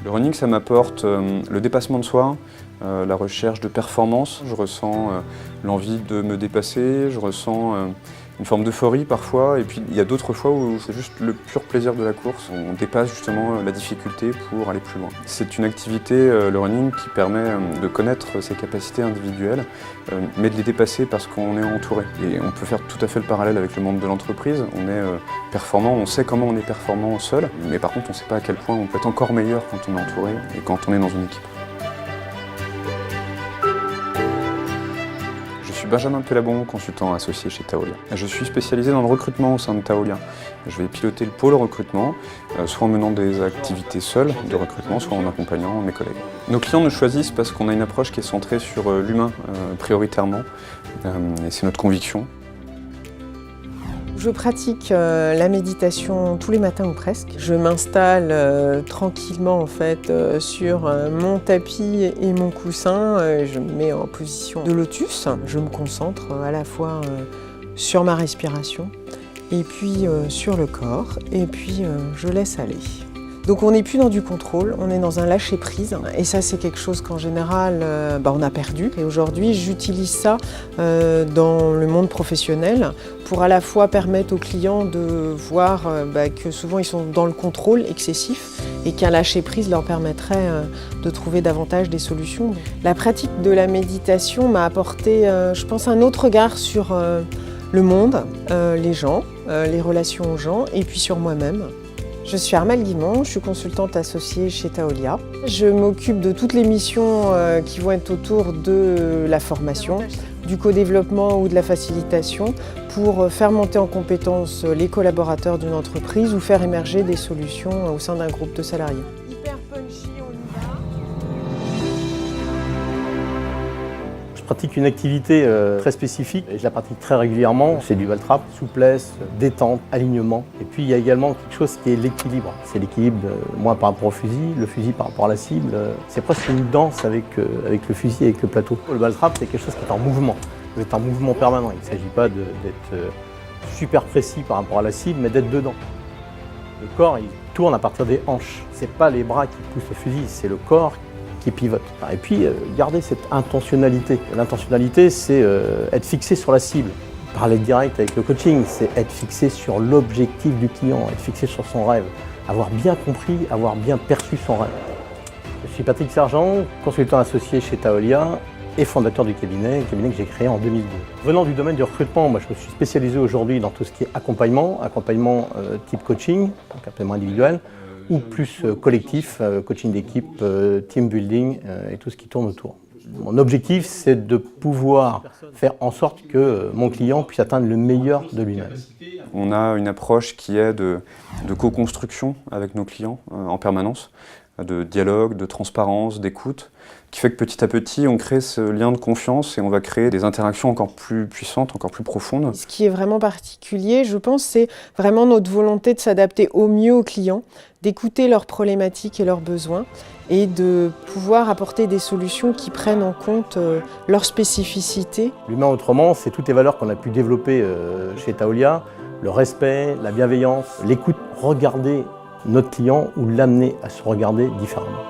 Le running, ça m'apporte le dépassement de soi, la recherche de performance. Je ressens l'envie de me dépasser, je ressens une forme d'euphorie parfois, et puis il y a d'autres fois où c'est juste le pur plaisir de la course. On dépasse justement la difficulté pour aller plus loin. C'est une activité, le running, qui permet de connaître ses capacités individuelles, mais de les dépasser parce qu'on est entouré. Et on peut faire tout à fait le parallèle avec le monde de l'entreprise. On est performant, on sait comment on est performant seul, mais par contre on ne sait pas à quel point on peut être encore meilleur quand on est entouré et quand on est dans une équipe. Je suis Benjamin Pelabon, consultant associé chez Taolia. Je suis spécialisé dans le recrutement au sein de Taolia. Je vais piloter le pôle recrutement, soit en menant des activités seules de recrutement, soit en accompagnant mes collègues. Nos clients nous choisissent parce qu'on a une approche qui est centrée sur l'humain prioritairement, et c'est notre conviction. Je pratique la méditation tous les matins ou presque. Je m'installe tranquillement en fait sur mon tapis et mon coussin. Je me mets en position de lotus. Je me concentre à la fois sur ma respiration et puis sur le corps, et puis je laisse aller. Donc on n'est plus dans du contrôle, on est dans un lâcher-prise, et ça c'est quelque chose qu'en général on a perdu. Et aujourd'hui j'utilise ça dans le monde professionnel pour à la fois permettre aux clients de voir que souvent ils sont dans le contrôle excessif et qu'un lâcher-prise leur permettrait de trouver davantage des solutions. La pratique de la méditation m'a apporté, je pense, un autre regard sur le monde, les gens, les relations aux gens, et puis sur moi-même. Je suis Armelle Guimond, je suis consultante associée chez Taolia. Je m'occupe de toutes les missions qui vont être autour de la formation, du co-développement ou de la facilitation pour faire monter en compétence les collaborateurs d'une entreprise ou faire émerger des solutions au sein d'un groupe de salariés. Hyper punchy, on y va. Je pratique une activité très spécifique et je la pratique très régulièrement. C'est du valtrap, souplesse, détente, alignement. Et puis il y a également quelque chose qui est l'équilibre. C'est l'équilibre, moi par rapport au fusil, le fusil par rapport à la cible. C'est presque une danse avec le fusil, avec le plateau. Le valtrap, c'est quelque chose qui est en mouvement. Vous êtes en mouvement permanent. Il ne s'agit pas d'être super précis par rapport à la cible, mais d'être dedans. Le corps, il tourne à partir des hanches. Ce n'est pas les bras qui poussent le fusil, c'est le corps qui pivote. Et puis, garder cette intentionnalité. L'intentionnalité, c'est être fixé sur la cible. Parler direct avec le coaching, c'est être fixé sur l'objectif du client, être fixé sur son rêve, avoir bien compris, avoir bien perçu son rêve. Je suis Patrick Sergent, consultant associé chez Taolia et fondateur du cabinet que j'ai créé en 2002. Venant du domaine du recrutement, moi, je me suis spécialisé aujourd'hui dans tout ce qui est accompagnement type coaching, donc accompagnement individuel, ou plus collectif, coaching d'équipe, team building et tout ce qui tourne autour. Mon objectif, c'est de pouvoir faire en sorte que mon client puisse atteindre le meilleur de lui-même. On a une approche qui est de co-construction avec nos clients en permanence, de dialogue, de transparence, d'écoute, qui fait que petit à petit, on crée ce lien de confiance et on va créer des interactions encore plus puissantes, encore plus profondes. Ce qui est vraiment particulier, je pense, c'est vraiment notre volonté de s'adapter au mieux aux clients, d'écouter leurs problématiques et leurs besoins et de pouvoir apporter des solutions qui prennent en compte leurs spécificités. L'humain autrement, c'est toutes les valeurs qu'on a pu développer chez Taolia, le respect, la bienveillance, l'écoute, regarder notre client ou l'amener à se regarder différemment.